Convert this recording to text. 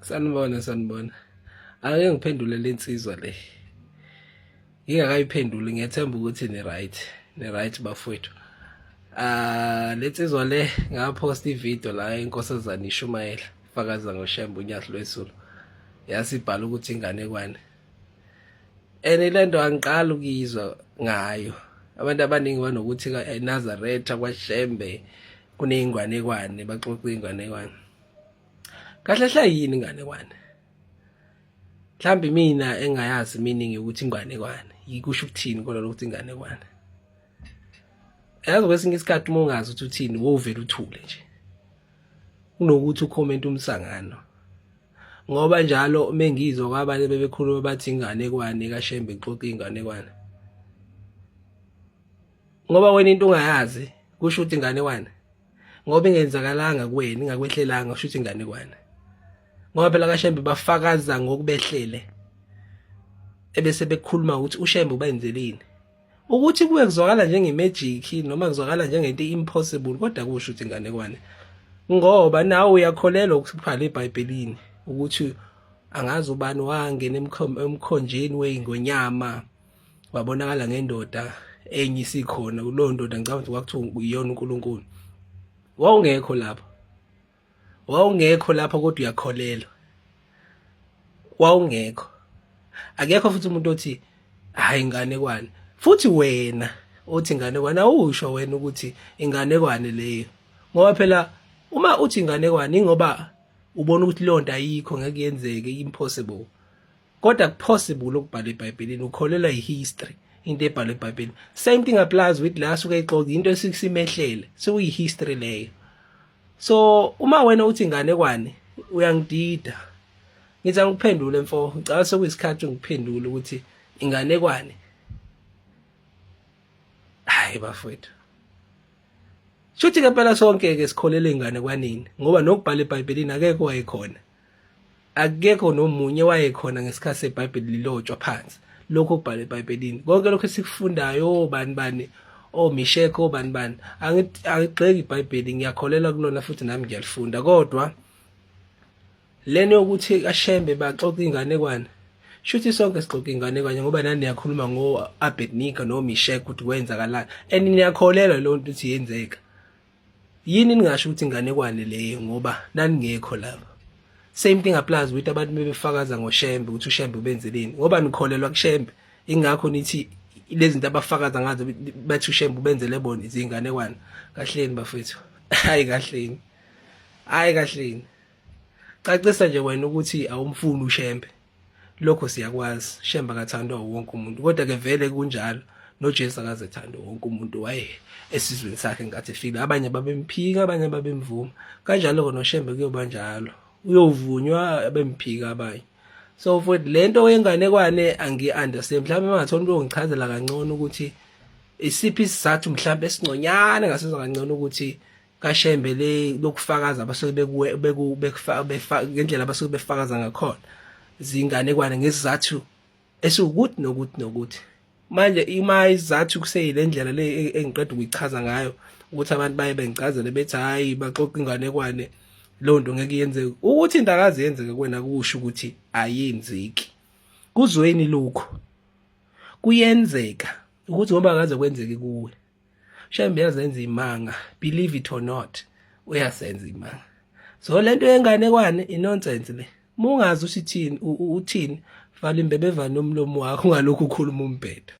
Sanibona. Ake ngiphendule lensizwa le. Ngingakayiphenduli ngiyethemba ukuthi ni right bafowethu. Lensizwa le ngaphosta ivideo la enkosazana iShumayela fakaza ngoShembe uNyathi lwesulu. Yasibhala ukuthi inganekwane. Lento angiqala ukuyizwa ngayo. Abantu abaningi banokuthi eNazaretha kwaShembe kuneyinganekwane baxoxa inganekwane. Kahle yini inganekwane? Mhlambe mina engayazi meaning ukuthi inganekwane yikusho ukuthini kona ukuthi inganekwane. Yazi kwesinye isikhathi uma ungazi ukuthi uthini wovela uthule nje. Kunokuthi ucomment umsangano. Ngoba njalo mengizwa kwabanye bebekhuluma bathi inganekwane kaShembe ixoxa inganekwane. Ngoba wena into ungayazi kusho ukuthi inganekwane. Ngoba ingenzakalanga kuwena ingakwehlelanga kusho ukuthi inganekwane. Ngoba phela kaShembe bafakaza ngokubehlele. Ebese bekhuluma ukuthi uShembe ubenzelini. Ukuthi kube kuzwakala njengemagic noma kuzwakala njengento impossible kodwa kusho ukuthi inganekwane. Ngoba nawe uyakholelwa ukubhala eBhayibhelini ukuthi angazi ubani wangena emkhonjeni weingonyama wabonakala ngendoda enye isikhona kulo ndoda ngicabanga ukuthi kwakuthiwa uyona uNkulunkulu. Wawungekho lapha kodwa uyakholelwa. Wawungekho. Akekho futhi umuntu othi hayi inganekwane. Futhi wena othi inganekwane awusho wena ukuthi inganekwane leyo. Ngoba phela uma uthi inganekwane ingoba ubona ukuthi lonto ayikho ngeke yenzeke impossible. Kodwa possible ukubhala eBhayibhelini ukholelwa ihistory into ebhalwe eBhayibhelini. Same thing applies with la suke ixoxa into esikusimehlele sekuyihistory leyo. So uma wena uthi inganekwane uyangidida. Ngithi angikuphendule mfo ngicela sekuyisikhathi ngikuphendule ukuthi inganekwane. Hayi bafowethu. Shuthi ke phela sonke ke sikholele inganekwaneni ngoba nokubhala eBhayibhelini akekho wayekhona. Akekho nomunye wayekhona ngesikhathi seBhayibheli lilotshwa phansi. Lokho kubhala eBhayibhelini. Konke lokho esikufundayo bani Misheko bani. Angigxeki iBhayibheli ngiyakholela kulona futhi nami ngiyalifunda kodwa lene ukuthi kaShembe baxoxa inganekwane. Shuthi sonke sixoxa inganekwane ngoba nani niyakhuluma ngoAbednego noMishek ukuthi kwenzakalani. Niyakholelwa lo nto ukuthi yenzeka. Yini ningasho ukuthi inganekwane leyo ngoba nani ngekho lapha. Same thing applies with abantu bebefakaza ngoShembe ukuthi uShembe ubenzelini ngoba nikholelwa kuShembe ingakho nithi lezi zinto abafakaza ngazo bathi uShembe ubenzele bona izinganekwane. Kahleni bafethu. Hayi kahleni. Cacisa nje wena ukuthi awumfuni uShembe. Lokho siyakwazi. Shembe akathandwa wonke umuntu kodwa ke vele kunjalo noJesu akazethanda wonke umuntu waye esizweni sakhe ngathi efile abanye babemphika abanye babemvuma kanjalo ke noShembe kuyoba njalo uyovunywa abemphika abanye. So for lento yenganekwane angi-understand mhlawumbe mangathona uyongichazela kangcono ukuthi isiphi isizathu mhlawumbe esingconyane ngasizwa kangcono ukuthi kaShembe le lokufakaza abasuke ngendlela abasuke befakaza ngakhona zinganekwane ngesizathu esiwukuthi nokuthi manje ima izathu kuseyile ndlela le engiqeda ukuyichaza ngayo ukuthi abantu baye bengicazele bethi hayi baxoxa inganekwane lo nto ngeke yenzeke ukuthi into akazi yenzeke kwena kusho ukuthi ayenzeki kuzweni lokho kuyenzeka ukuthi ngoba akaze kwenzeke kuwe Shembe yazenza imanga believe it or not uyasenza imanga so lento yenganekwane inonsense le mungazi usithini uthini vala imbebeva nomlomo wakho ngalokho ukhuluma umbhedo.